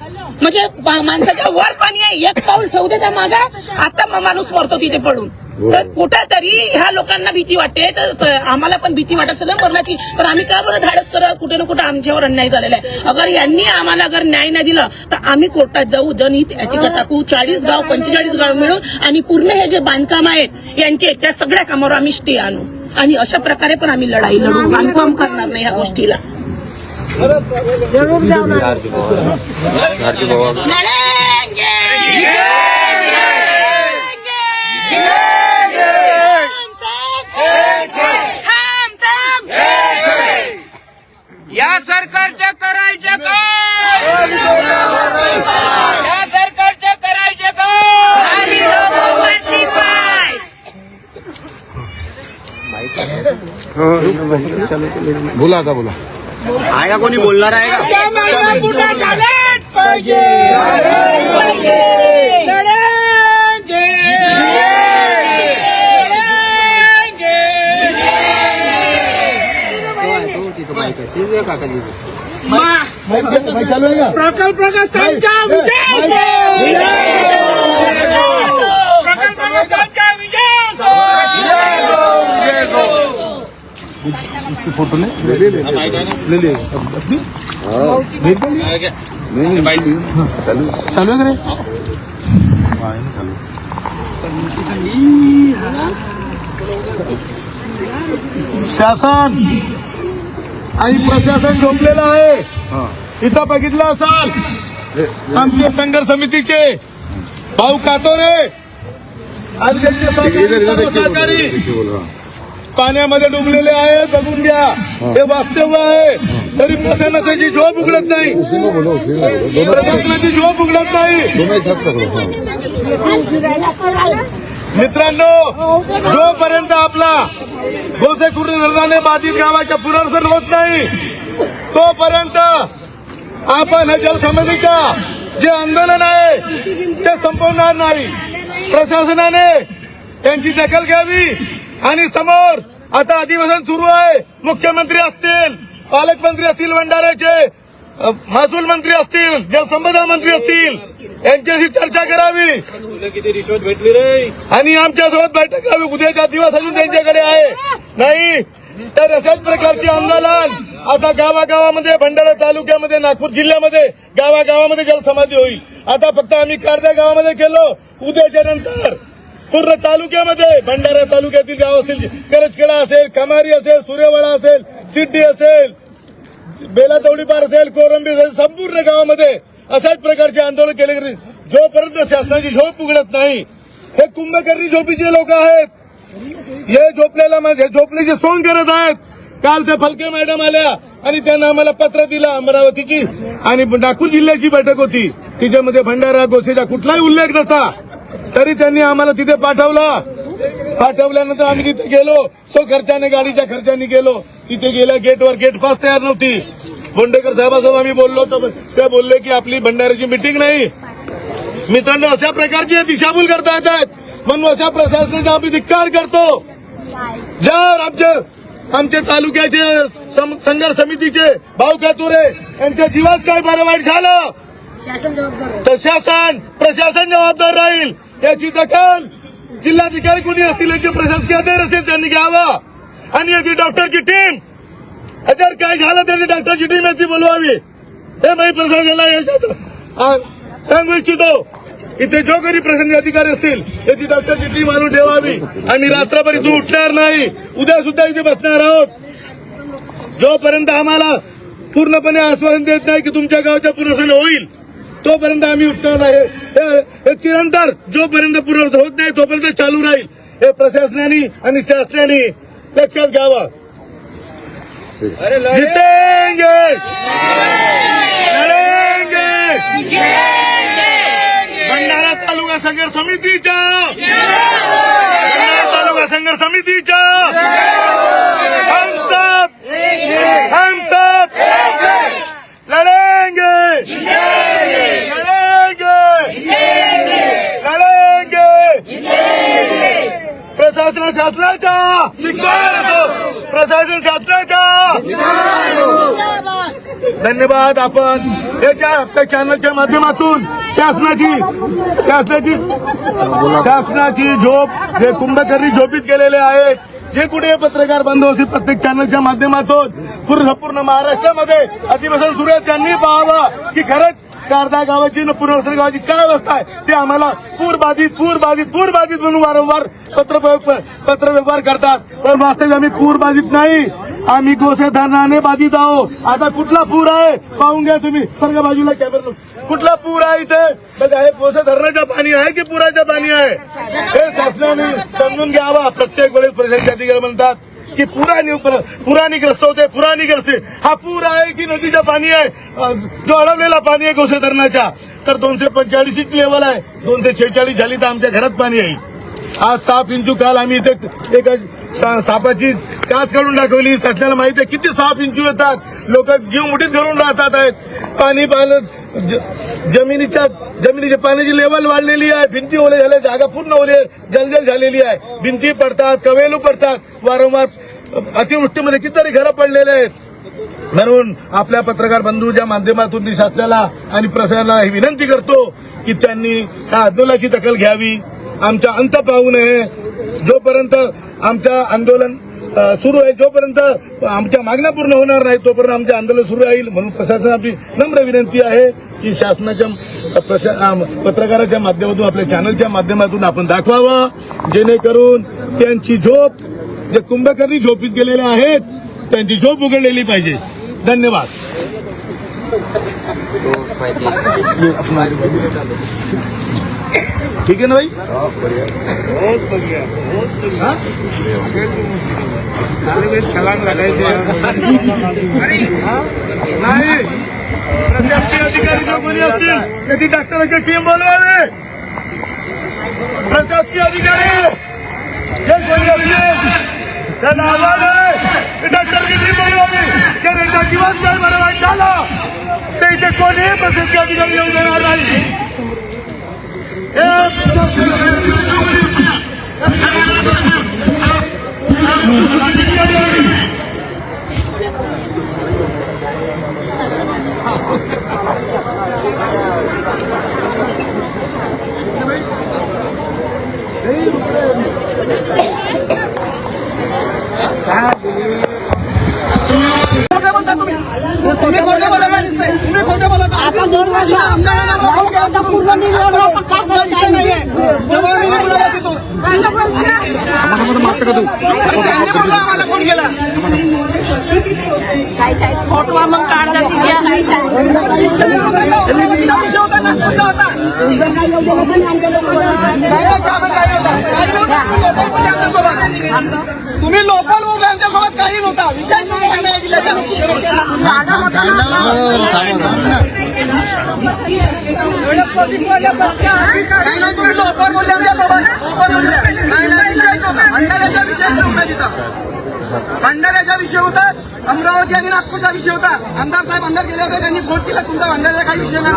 म्हणजे माणसाच्या वर पाणी आहे, एक पाऊल ठेवू दे त्या मागा, आता माणूस मरतो तिथे पडून. तर कुठेतरी ह्या लोकांना भीती वाटते, तर आम्हाला पण भीती वाटत असेल मरणाची, पण आम्ही का बरं धाडस करा? कुठे ना कुठे आमच्यावर अन्याय झालेला आहे. अगर यांनी आम्हाला अगर न्याय नाही दिला तर आम्ही कोर्टात जाऊ, जनहित याचिका टाकू, 40 गाव 45 गाव मिळून आणि पूर्ण हे जे बांधकाम आहेत यांचे त्या सगळ्या कामावर आम्ही स्टे आणू. आणि अशा प्रकारे पण आम्ही लढाई लढू, बांधकाम करणार नाही ह्या गोष्टीला. या सरकारच्या करायच्या का? या सरकारच्या करायच्या का? बोला आता बोला. आहे का कोणी बोलणार आहे का? प्रकल्पग्रस्तांच्या फोटो ले चालू आहे शासन आणि प्रशासन झोपलेलं आहे. इथं बघितलं असाल आमचे संघर्ष समितीचे भाऊ कातोरे आणि त्यांचे सहकारी पाण्यामध्ये डुबलेले आहे. बघून घ्या, हे वास्तव आहे. तरी प्रशासनाची झोप उघडत नाही, प्रशासनाची झोप उघडत नाही. मित्रांनो, जोपर्यंत आपला गोसेखुर्द धरणाने बाधित गावाच्या पुनर्वसन होत नाही तोपर्यंत आपण हे जलसमितीचा जे आंदोलन आहे ते संपवणार नाही. प्रशासनाने यांची दखल घ्यावी. आणि समोर आता अधिवेशन सुरू आहे. मुख्यमंत्री असतील, पालकमंत्री असतील, भंडाऱ्याचे महसूल मंत्री असतील, जलसंपदा मंत्री असतील, यांच्याशी चर्चा करावी. किती रिश्वत भेटली रे? आणि आमच्यासोबत बैठक करावी. उद्याचा दिवस अजून त्यांच्याकडे आहे. नाही तर अशाच प्रकारचे आंदोलन आता गावागावामध्ये भंडारा तालुक्यामध्ये नागपूर जिल्ह्यामध्ये गावागावामध्ये जलसमाधी होईल. आता फक्त आम्ही कारद्या गावामध्ये केलो. उद्याच्या नंतर पूर्ण तालुक्यामध्ये भंडारा तालुक्यातील गाव असतील, करजखेडा असेल, कमारी असेल, सूर्यवाडा असेल, सिड्डी असेल, बेला तवडीपार असेल, कोरंबी असेल, संपूर्ण गावामध्ये अशाच प्रकारचे आंदोलन केले गेले. जोपर्यंत शासनाची झोप उघडत नाही, हे कुंभकर्णी झोपीचे लोक आहेत. हे झोपलेचे सोंग करत आहेत. काल त्या फलके मॅडम आल्या आणि त्यांना आम्हाला पत्र दिलं अमरावतीची आणि नागपूर जिल्ह्याची बैठक होती. तिच्यामध्ये भंडारा गोसेचा कुठलाही उल्लेख नव्हता, तरी त्यांनी आम्हाला तिथे पाठवल्यानंतर आम्ही तिथे गेलो. खर्चाने गाडीच्या खर्चाने गेलो. तिथे गेल्या गेटवर गेट पास तयार नव्हती. बोंडेकर साहेबांसोबत आम्ही बोललो तर ते बोलले की आपली भंडाऱ्याची मिटिंग नाही. मित्रांनो, अशा प्रकारची दिशाभूल करता येत आहेत. म्हणून अशा प्रशासनाचा आम्ही धिक्कार करतो. जर आमचे तालुक्याचे संघर्ष समितीचे भाऊ कातुरे यांच्या जीवास काय बरं वाईट झालं तर प्रशासन जबाबदार राहील. याची दखल जिल्हाधिकारी कोणी असतील, याचे प्रशासकीय अधिकारी असेल त्यांनी घ्यावं. आणि याची डॉक्टरची टीम, जर काय झालं त्याची डॉक्टरची टीम याची बोलवावी. हे मी प्रशासनाला याच्यात सांगू इच्छितो. इथे जो काही प्रशासकीय अधिकारी असतील याची डॉक्टरची टीम आणून ठेवावी. आम्ही रात्रभर इथून उठणार नाही. उद्या सुद्धा इथे बसणार आहोत. जोपर्यंत आम्हाला पूर्णपणे आश्वासन देत नाही की तुमच्या गावाचं पुनर्वसन होईल, तोपर्यंत आम्ही उठणार नाही. हे चिरंतर जोपर्यंत पुनर्वसन होत नाही तोपर्यंत चालू राहील. हे प्रशासनाने आणि शासनाने लक्षात घ्यावं. जितेंगे लढेंगे. भंडारा तालुका संघर्ष समितीच्या हम सब लढेंगे शासनाच्या प्रशासन शासनाच्या धन्यवाद. आपण याच्या आपल्या चॅनलच्या माध्यमातून शासनाची झोप जे कुंभकर्णी झोपीत गेलेले आहेत, जे कुठे पत्रकार बांधव असतील प्रत्येक चॅनलच्या माध्यमातून संपूर्ण महाराष्ट्रामध्ये अधिवेशन सुरू आहे. त्यांनी पाहावं की खरंच कारदा गावाची पुनर्वसन गावाची काय अवस्था आहे. ते आम्हाला पूरबाधित म्हणून वारंवार पत्र व्यवहार करतात. पण वास्तविक आम्ही पूरबाधित नाही, आम्ही गोसे धरणाने बाधित आहोत. आता कुठला पूर आहे पाहून घ्या तुम्ही. सर्व बाजूला कॅमेरा, कुठला पूर आहे इथे बघा. हे गोसे धरणाचं पाणी आहे की पुराचं पाणी आहे हे शासनाने समजून घ्यावा. प्रत्येक वेळेस प्रशासकीय अधिकारी म्हणतात की पुराणीग्रस्त होते. हा पूर आहे की नदीचं पाणी आहे जो अडवलेला पाणी आहे गोसे धरणाच्या. तर 245 लेवल आहे, 246 झाली तर आमच्या घरात पाणी आहे. आज 6 इंचू काल आम्ही इथे एक सापाची काच काढून दाखवली. शासनाला माहिती आहे किती 6 इंचू येतात. लोक जीव मुठीत घालून राहतात आहेत. पाणी जमिनीच्या पाण्याची लेवल वाढलेली आहे. भिंती ओले झाल्या, जागा पूर्ण ओले जलजल झालेली आहे. भिंती पडतात, कवेलू पडतात. वारंवार अतिवृष्टीमध्ये कितीतरी घरं पडलेले आहेत. म्हणून आपल्या पत्रकार बंधूच्या माध्यमातून मी शासनाला आणि प्रशासनाला ही विनंती करतो की त्यांनी या आंदोलनाची दखल घ्यावी. आमचा अंत पाहू नये. जोपर्यंत आमचं आंदोलन सुरू आहे, जोपर्यंत आमच्या मागण्या पूर्ण होणार नाही तोपर्यंत आमचे आंदोलन सुरू राहील. म्हणून प्रशासनाला आपली नम्र विनंती आहे की शासनाच्या पत्रकाराच्या माध्यमातून आपल्या चॅनलच्या माध्यमातून आपण दाखवावं, जेणेकरून त्यांची झोप, जे कुंभकर्णी झोपीत गेलेले आहेत त्यांची झोप उघडलेली पाहिजे. धन्यवाद. ठीक है ना भाई. बहुत बढ़िया. छलांग लगायचे नाही. प्रशासकीय अधिकारी जो कोणी असतील त्याची डॉक्टरांची टीम बोलवावी. प्रशासकीय अधिकारी जे कोणी असतील त्यांना आवाज आहे डॉक्टरची टीम बोलवावी. जर एकदा दिवस काय बरं वाईट झाला तर इथे कोणीही प्रशासकीय अधिकारी येऊन देणार नाही. आमदारांना विषय नाहीये. त्यांनी बोलला आम्हाला फोन केला. फोटो मग काढता तिच्या तुम्ही लोकल बोलला आमच्यासोबत काही नव्हता विषय नाही. तुम्ही लोकल बोलले आमच्यासोबत नाही विषय नव्हता. भंडाऱ्याचा विषय नव्हता तिथं. भंडाऱ्याचा विषय होता. अमरावती आणि नागपूरचा विषय होता. आमदार साहेब अंदर गेले होते. त्यांनी फोन केला तुमचा भंडाऱ्याचा काही विषय नाही.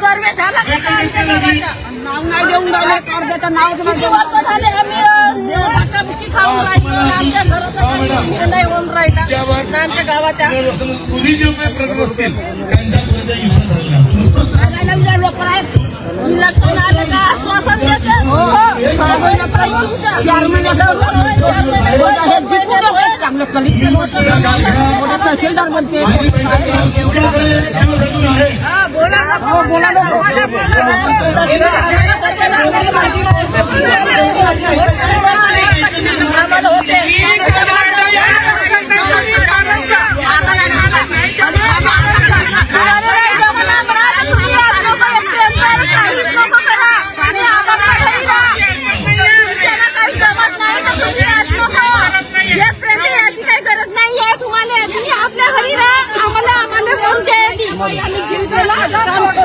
सर्वे झाला नाव नाही देऊन राहिले कर्जाचं नाव किती वर्ष झाले आम्ही धक्काबुक्की खाऊन राहिलो. आमच्या घराचं नाही होऊन राहिलं आमच्या गावाच्या कुणी जे काही प्रकरण असतील लोक आहेत. लक्षण आलं का आश्वासन देते 6 महिन्यापासून 4 तहसीलदार बनते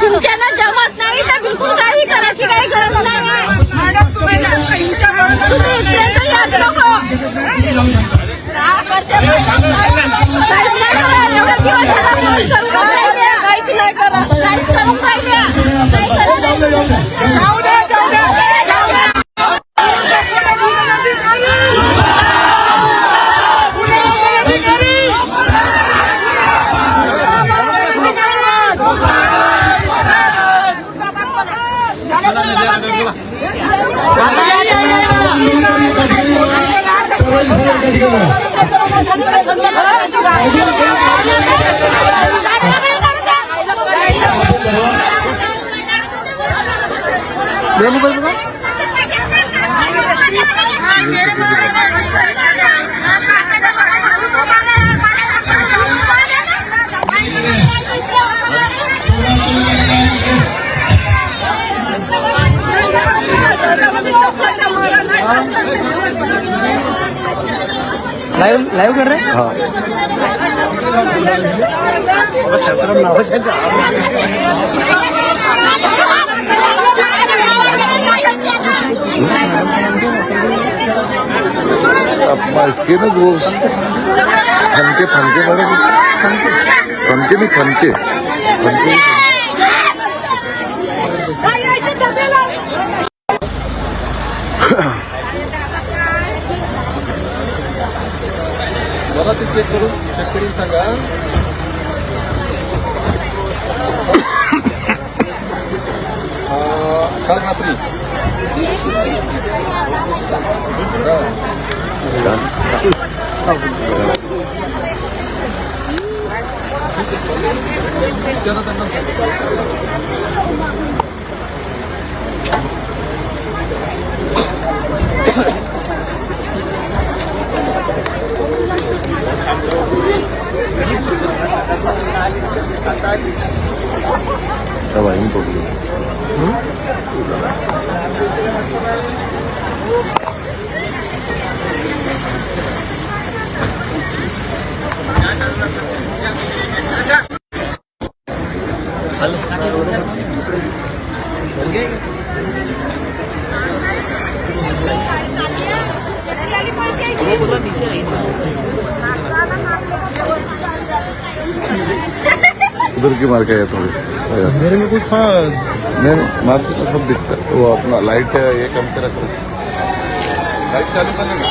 तुमच्याला जमत नाही तर बिलकुल काही करायची काही गरज नाही. तुम्ही याच नको काहीच नाही करा काहीच करून राहिल्या काही करत नाही लाईव्ह कर रहे हाँ इसके ना वो फनके फनके मारे फनके नहीं फनके फनके मला ते चेक करून सांगा. काल रात्री विचारा त्यांना. दवाई नहीं पकड़ी उधर की मार के आया थोड़ी सी मेरे में कुछ था. नहीं मार्केट तो सब दिखता है. वो अपना लाइट ये कम के रख लाईट चालू करना ना.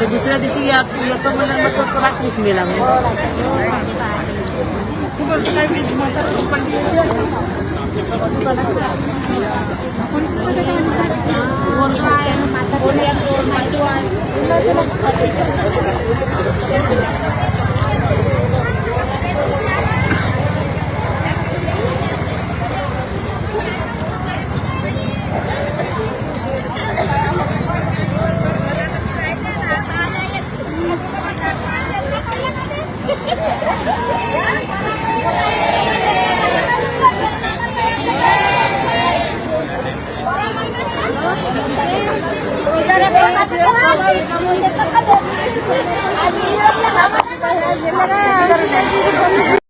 दुसऱ्या दिवशी येतो म्हणल्यानंतर तो रात्रीच मेला. आम्ही